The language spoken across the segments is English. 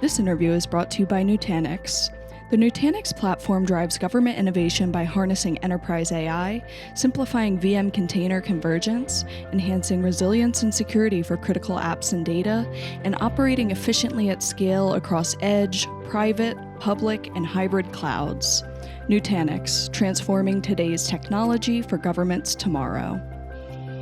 This interview is brought to you by Nutanix. The Nutanix platform drives government innovation by harnessing enterprise AI, simplifying VM container convergence, enhancing resilience and security for critical apps and data, and operating efficiently at scale across edge, private, public, and hybrid clouds. Nutanix, transforming today's technology for governments tomorrow.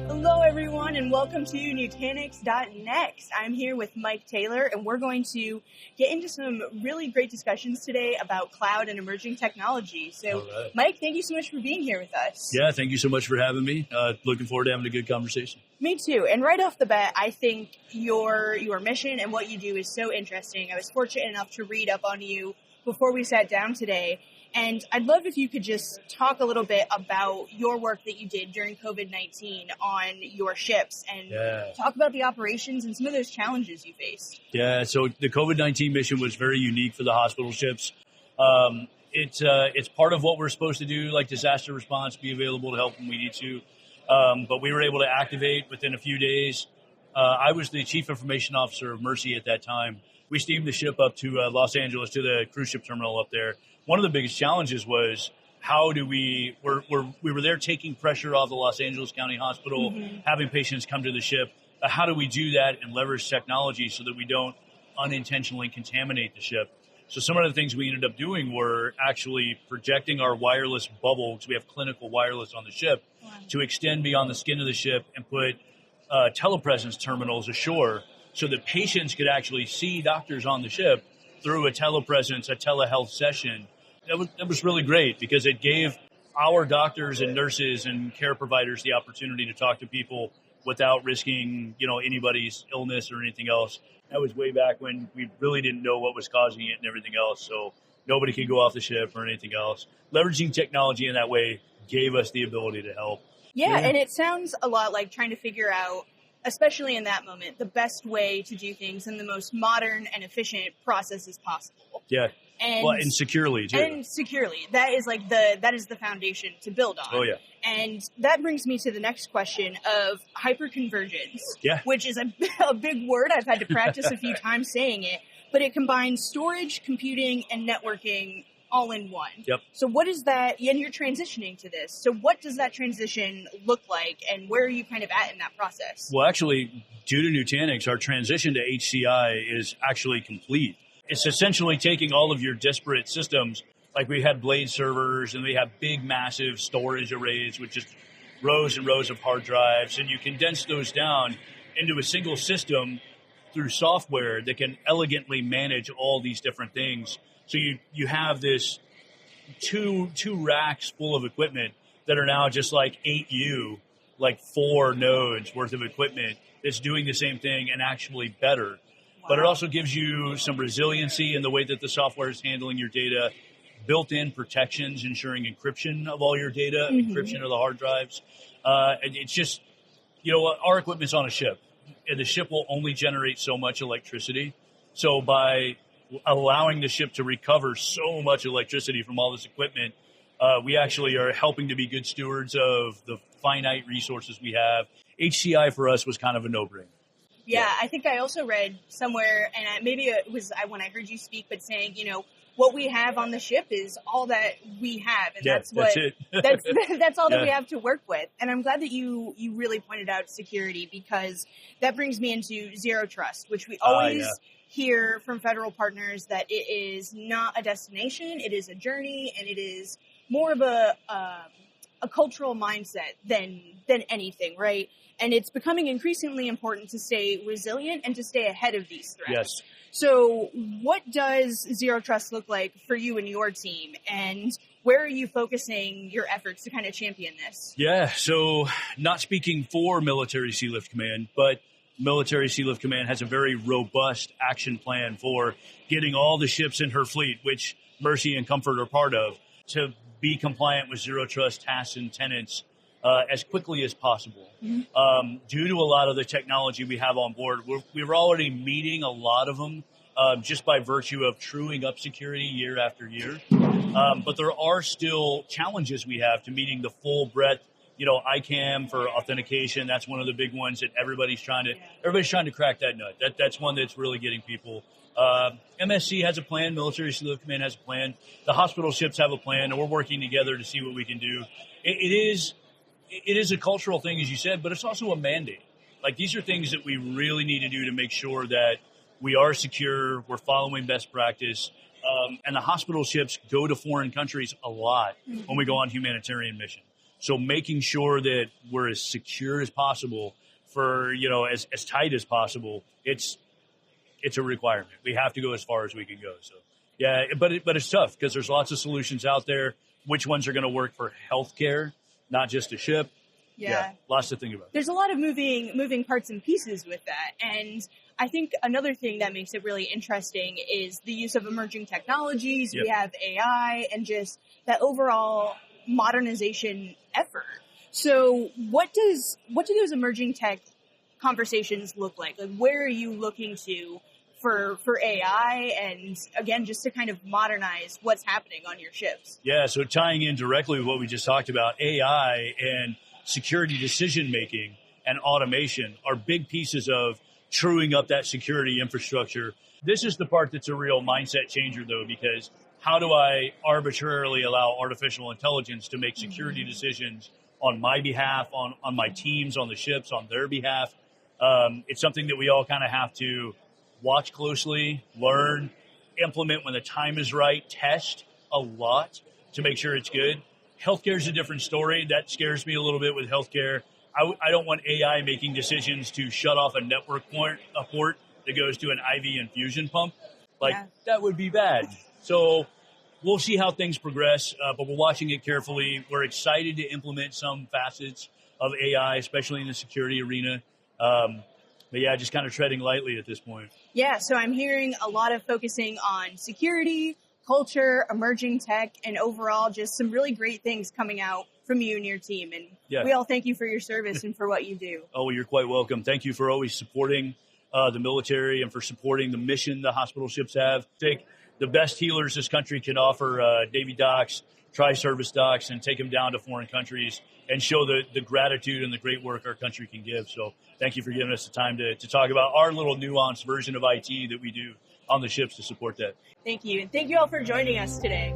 Hello, everyone, and welcome to Nutanix NEXT. I'm here with Mike Taylor, and we're going to get into some really great discussions today about cloud and emerging technology. So, right. Mike, thank you so much for being here with us. Yeah, thank you so much for having me. Looking forward to having a good conversation. Me too. And right off the bat, I think your mission and what you do is so interesting. I was fortunate enough to read up on you before we sat down today. And I'd love if you could just talk a little bit about your work that you did during COVID-19 on your ships and talk about the operations and some of those challenges you faced. Yeah, so the COVID-19 mission was very unique for the hospital ships. It's part of what we're supposed to do, like disaster response, be available to help when we need to. But we were able to activate within a few days. I was the chief information officer of Mercy at that time. We steamed the ship up to Los Angeles, to the cruise ship terminal up there. One of the biggest challenges was how do we were there taking pressure off the Los Angeles County Hospital, having patients come to the ship. How do we do that and leverage technology so that we don't unintentionally contaminate the ship? So some of the things we ended up doing were actually projecting our wireless bubble, because we have clinical wireless on the ship, to extend beyond the skin of the ship and put telepresence terminals ashore so that patients could actually see doctors on the ship through a telepresence, a telehealth session. That was really great because it gave our doctors and nurses and care providers the opportunity to talk to people without risking, anybody's illness or anything else. That was way back when we really didn't know what was causing it and everything else. So nobody could go off the ship or anything else. Leveraging technology in that way gave us the ability to help. Yeah, and it sounds a lot like trying to figure out, especially in that moment, the best way to do things in the most modern and efficient processes possible. Yeah. And securely too. And securely. That is the foundation to build on. Oh yeah. And that brings me to the next question of hyper-converged, which is a big word. I've had to practice a few times saying it, but it combines storage, computing, and networking all in one. Yep. So what is that, and you're transitioning to this, so what does that transition look like, and where are you kind of at in that process? Well, actually, due to Nutanix, our transition to HCI is actually complete. It's essentially taking all of your disparate systems, like we had blade servers, and we have big, massive storage arrays with just rows and rows of hard drives, and you condense those down into a single system through software that can elegantly manage all these different things. So you have this two racks full of equipment that are now just like 8U, like 4 nodes worth of equipment that's doing the same thing and actually better. Wow. But it also gives you some resiliency in the way that the software is handling your data, built-in protections, ensuring encryption of all your data, encryption of the hard drives. And it's just, our equipment's on a ship, and the ship will only generate so much electricity. So by allowing the ship to recover so much electricity from all this equipment, we actually are helping to be good stewards of the finite resources we have. HCI for us was kind of a no-brainer. Yeah, I think I also read somewhere, and maybe it was when I heard you speak, but saying, what we have on the ship is all that we have, and that's it. that's all that we have to work with. And I'm glad that you really pointed out security, because that brings me into zero trust, which we always hear from federal partners that it is not a destination, it is a journey, and it is more of a cultural mindset than anything, right? And it's becoming increasingly important to stay resilient and to stay ahead of these threats. Yes. So what does zero trust look like for you and your team, and where are you focusing your efforts to kind of champion this? Yeah, so not speaking for Military Sealift Command, but Military Sealift Command has a very robust action plan for getting all the ships in her fleet, which Mercy and Comfort are part of, to be compliant with zero trust tasks and tenets as quickly as possible. Due to a lot of the technology we have on board, we're already meeting a lot of them just by virtue of truing up security year after year. But there are still challenges we have to meeting the full breadth ICAM for authentication. That's one of the big ones that everybody's trying to crack that nut. That's one that's really getting people. MSC has a plan. Military Sealift Command has a plan. The hospital ships have a plan, and we're working together to see what we can do. It is a cultural thing, as you said, but it's also a mandate. Like, these are things that we really need to do to make sure that we are secure, we're following best practice, and the hospital ships go to foreign countries a lot when we go on humanitarian mission. So making sure that we're as secure as possible for, as tight as possible, it's a requirement. We have to go as far as we can go. So, yeah, but it's tough because there's lots of solutions out there. Which ones are going to work for healthcare, not just a ship? Yeah, lots to think about. There's a lot of moving parts and pieces with that. And I think another thing that makes it really interesting is the use of emerging technologies. Yep. We have AI and just that overall modernization effort. So what do those emerging tech conversations look like? Like, where are you looking to for AI and, again, just to kind of modernize what's happening on your ships? Yeah, so tying in directly with what we just talked about, AI and security decision-making and automation are big pieces of truing up that security infrastructure. This is the part that's a real mindset changer, though, because how do I arbitrarily allow artificial intelligence to make security decisions on my behalf, on my teams, on the ships, on their behalf? It's something that we all kind of have to watch closely, learn, implement when the time is right, test a lot to make sure it's good. Healthcare is a different story. That scares me a little bit with healthcare. I don't want AI making decisions to shut off a network port that goes to an IV infusion pump. That would be bad. So we'll see how things progress, but we're watching it carefully. We're excited to implement some facets of AI, especially in the security arena. But yeah, just kind of treading lightly at this point. Yeah, so I'm hearing a lot of focusing on security, culture, emerging tech, and overall just some really great things coming out from you and your team. And we all thank you for your service and for what you do. Oh, well, you're quite welcome. Thank you for always supporting the military and for supporting the mission the hospital ships have. Take the best healers this country can offer, Navy docs, tri-service docs, and take them down to foreign countries and show the gratitude and the great work our country can give. So thank you for giving us the time to talk about our little nuanced version of IT that we do on the ships to support that. Thank you. And thank you all for joining us today.